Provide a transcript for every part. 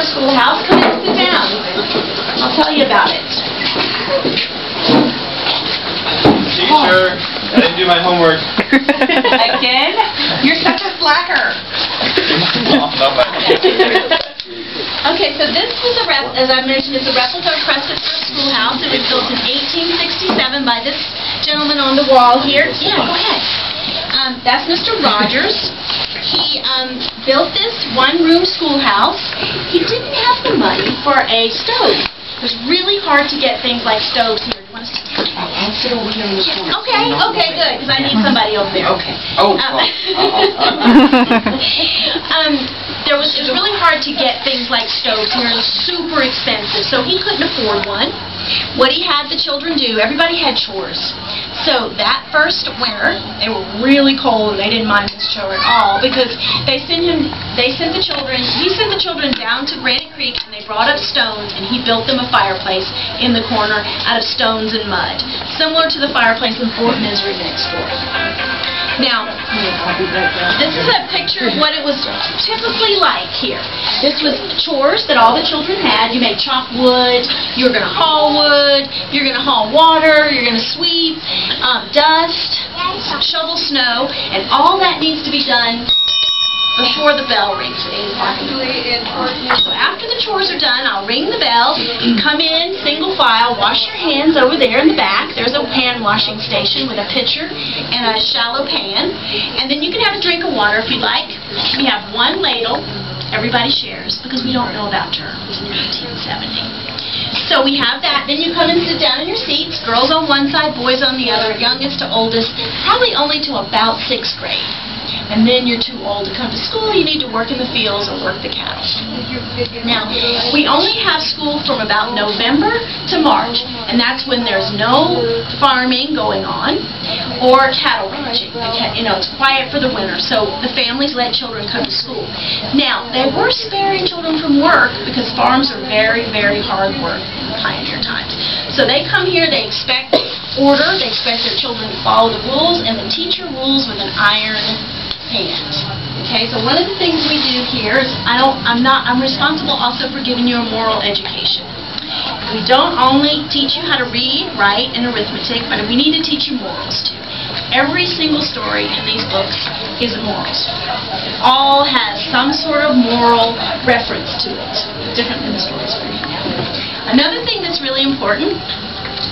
first schoolhouse. Come in and sit down. I'll tell you about it. Teacher, I didn't do my homework. Again? You're such a slacker. Okay, so this is as I mentioned, it's a replica of Prescott First Schoolhouse. It was built in 1867 by this gentleman on the wall here. Yeah, go ahead. That's Mr. Rogers. He built this one-room schoolhouse. He didn't have the money for a stove. It was really hard to get things like stoves here. You want to sit down? I'll sit over here in the corner. Okay, good, because I need somebody over there. Okay. Oh, It was really hard to get things like stoves here, and super expensive, so he couldn't afford one. What he had the children do, everybody had chores. So that first winter, they were really cold, and they didn't mind this chore at all, because he sent the children down to Granite Creek, and they brought up stones, and he built them a fireplace in the corner out of stones and mud, similar to the fireplace in Fort Misery next door. Now, this is a picture of what it was typically like here. This was chores that all the children had. You may chop wood, you were going to haul wood, you're going to haul water, you're going to sweep, dust, shovel snow, and all that needs to be done before the bell rings at 8 o'clock in the morning. So after the chores are done, I'll ring the bell. You come in, single file, wash your hands over there in the back. There's a hand washing station with a pitcher and a shallow pan. And then you can have a drink of water if you'd like. We have one ladle. Everybody shares because we don't know about germs in 1870. So we have that. Then you come and sit down in your seats. Girls on one side, boys on the other, youngest to oldest, probably only to about 6th grade. And then you're too old to come to school. You need to work in the fields or work the cattle. Now, we only have school from about November to March, and that's when there's no farming going on or cattle ranching. It's quiet for the winter, so the families let children come to school. Now, they were sparing children from work because farms are very, very hard work in pioneer times. So they come here, they expect order, they expect their children to follow the rules, and the teacher rules with an iron hand. Okay, so one of the things we do here is I'm responsible also for giving you a moral education. We don't only teach you how to read, write, and arithmetic, but we need to teach you morals too. Every single story in these books is a moral story. It all has some sort of moral reference to it, different than the stories we're reading now. Another thing that's really important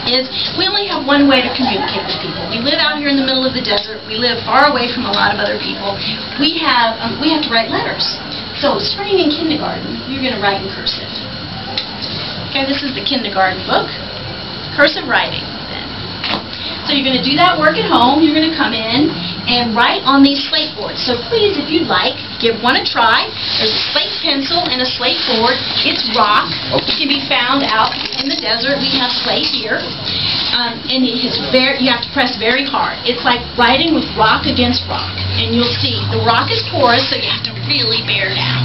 is we only have one way to communicate with people. We live out here in the middle of the desert. We live far away from a lot of other people. We have to write letters. So starting in kindergarten, you're going to write in cursive. Okay, this is the kindergarten book. Cursive writing, then. So you're going to do that work at home. You're going to come in and write on these slate boards. So please, if you'd like, give one a try. There's a slate pencil and a slate board. It's rock. It can be found out in the desert. We have slate here. And you have to press very hard. It's like writing with rock against rock. And you'll see the rock is porous, so you have to really bear down.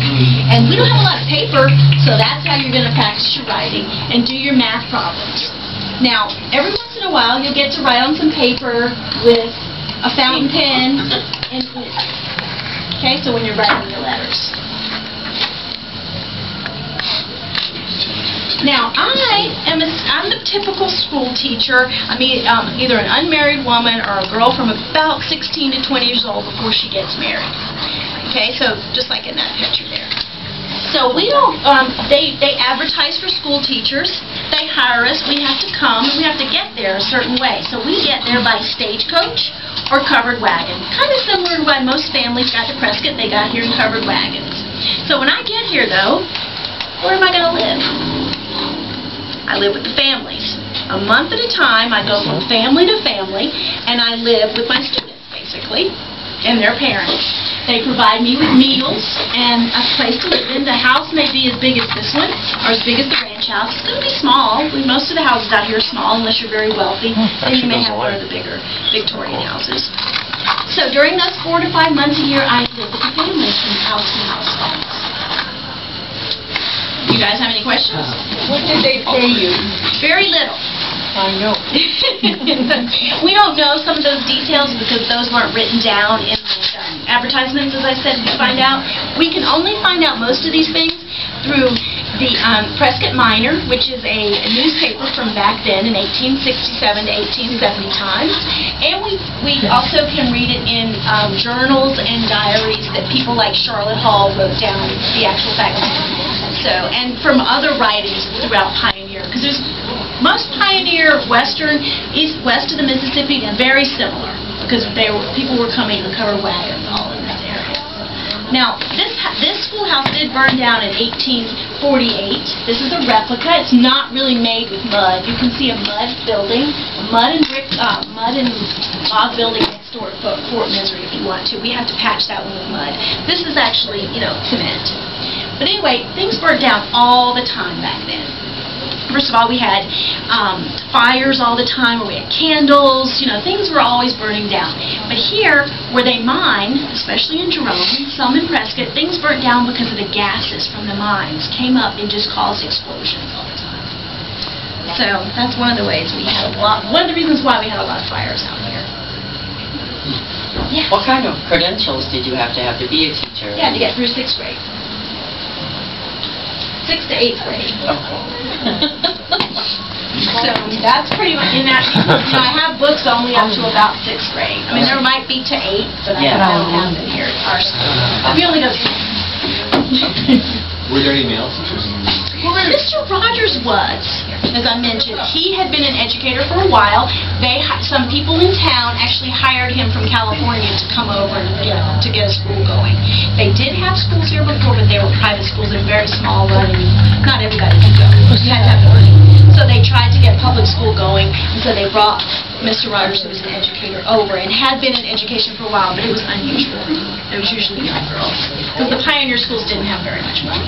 And we don't have a lot of paper, so that's how you're going to practice your writing and do your math problems. Now, every once in a while, you'll get to write on some paper with a fountain pen and ink. Okay, so when you're writing your letters. Now, I'm the typical school teacher. I'm either an unmarried woman or a girl from about 16 to 20 years old before she gets married. Okay, so just like in that picture there. So we don't, they advertise for school teachers. They hire us. We have to come, and we have to get there a certain way. So we get there by stagecoach or covered wagon. Kind of similar to why most families got to Prescott. They got here in covered wagons. So when I get here, though, where am I going to live? I live with the families. A month at a time, I go from family to family, and I live with my students, basically, and their parents. They provide me with meals and a place to live in. The house may be as big as this one, or as big as the ranch house. It's going to be small. Most of the houses out here are small, unless you're very wealthy. Then you may have one of the bigger Victorian houses. So during those 4 to 5 months a year, I live with the families from house to house. You guys have any questions? What did they pay you? Very little. I know. We don't know some of those details because those weren't written down in the advertisements, as I said, to find out. We can only find out most of these things through the Prescott Miner, which is a newspaper from back then in 1867 to 1870 times. And we also can read it in journals and diaries that people like Charlotte Hall wrote down the actual facts. So, and from other writings throughout Pioneer, because there's most Pioneer, western, west of the Mississippi, are very similar, because people were coming to cover wagons all in this area. Now, this schoolhouse did burn down in 1848. This is a replica. It's not really made with mud. You can see a mud building, a mud and log building next door at Fort Misery if you want to. We have to patch that one with mud. This is actually, cement. But anyway, things burnt down all the time back then. First of all, we had fires all the time, or we had candles. Things were always burning down. But here, where they mine, especially in Jerome, some in Prescott, things burnt down because of the gases from the mines came up and just caused explosions all the time. So that's one of the ways we had one of the reasons why we had a lot of fires out here. Yeah. What kind of credentials did you have to be a teacher? You had to get through 6th grade. 6th to 8th grade. So that's pretty much in that. I have books only up to about 6th grade. I mean, there might be to 8th, but I don't have them here at our school. We only go. Were there any male teachers? Well, Mr. Rogers was, as I mentioned. He had been an educator for a while. Some people in town actually hired him from California to come over and to get a school going. They did have schools here before, but they were private schools and very small running. Not everybody could go. You had to have money. So they tried to get public school going, and so they brought Mr. Rogers, who was an educator, over, and had been in education for a while, but it was unusual. It was usually young girls, because the pioneer schools didn't have very much money.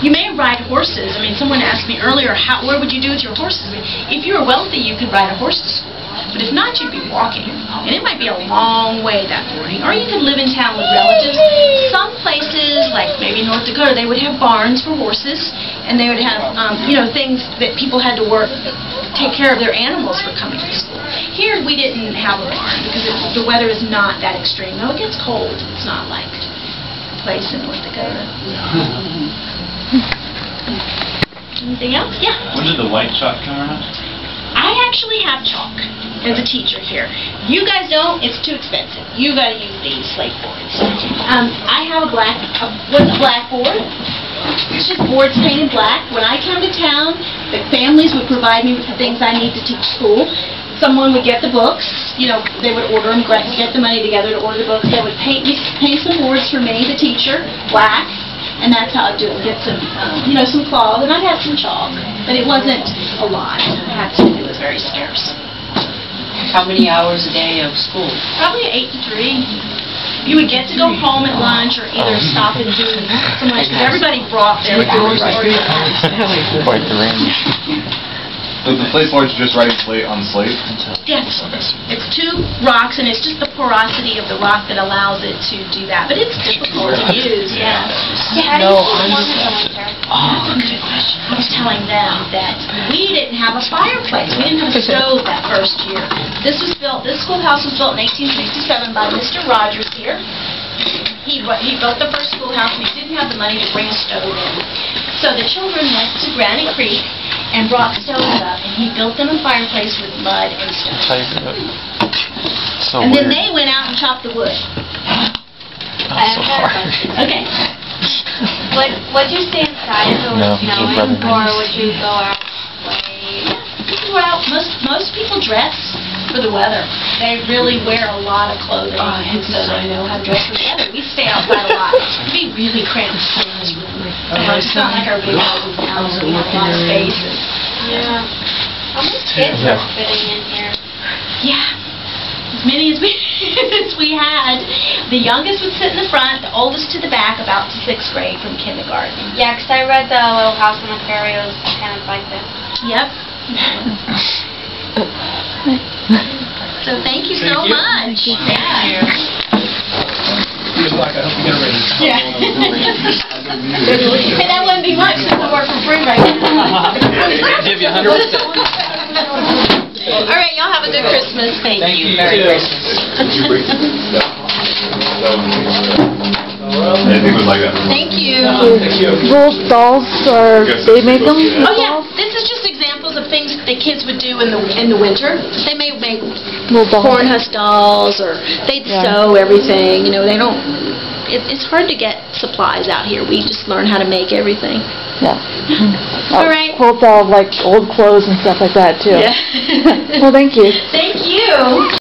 You may ride horses. I mean, someone asked me earlier, what would you do with your horses? I mean, if you were wealthy, you could ride a horse to school. But if not, you'd be walking. And it might be a long way that morning. Or you could live in town with relatives. Some places, like maybe North Dakota, they would have barns for horses. And they would have, things that people had to take care of their animals for coming to school. Here, we didn't have a barn because the weather is not that extreme. Though it gets cold, it's not like place in North Dakota. Anything else? Yeah. When did the white chalk come around? I actually have chalk as a teacher here. You guys don't, it's too expensive. You got to use these slate boards. I have what's a blackboard? It's just boards painted black. When I come to town, the families would provide me with the things I need to teach school. Someone would get the books, they would order them, get the money together to order the books. They would paint some boards for me, the teacher, black, and that's how I'd do it. Get some, some cloth, and I'd have some chalk, but it wasn't a lot. I had to. It was very scarce. How many hours a day of school? Probably 8 to 3. You would get to go home at lunch or either stop and do some lunch, because everybody brought their food. Quite the range. Does the slate board just writing slate on slate? Yes. It's 2 rocks, and it's just the porosity of the rock that allows it to do that. But it's difficult to use, yeah. No, I'm just... That's a good question. I was telling them that we didn't have a fireplace. We didn't have a stove that first year. This schoolhouse was built in 1867 by Mr. Rogers here. He built the first schoolhouse, and he didn't have the money to bring a stove in. So the children went to Granite Creek and brought stoves up, and he built them a fireplace with mud and stone. So and weird. then they went out and chopped the wood. That's so hard. Okay. Would you stay inside if it No, was he'd snowing, rather or not. would you go out? People go out. Most people dress for the weather. They really wear a lot of clothing, so they know how to dress for the weather. We stay outside a lot. It'd be really cramped in this room. It's not like our big houses now. We have a lot of spaces. Yeah. How many kids are fitting in here? Yeah. As many as we had. The youngest would sit in the front, the oldest to the back, about to 6th grade from kindergarten. Yeah, 'cause I read the Little House on the Prairie. It was kind of like this. Yep. So thank you so much. Yeah. Good luck. I hope you get ready. Yeah. Hey, that wouldn't be much since I work for free right now. Give you 100%. All right, y'all have a good Christmas. Thank you. you, Merry too. Christmas. Did you break the I think it was like that. Thank you. Little dolls, or they make them? Oh yeah, this is just examples of things that the kids would do in the winter. They may make Little dolls. corn husk dolls, or they'd Yeah. sew everything. You know, they don't. It's hard to get supplies out here. We just learn how to make everything. Yeah. All right. Quilts out of like old clothes and stuff like that too. Yeah. Well, thank you. Thank you.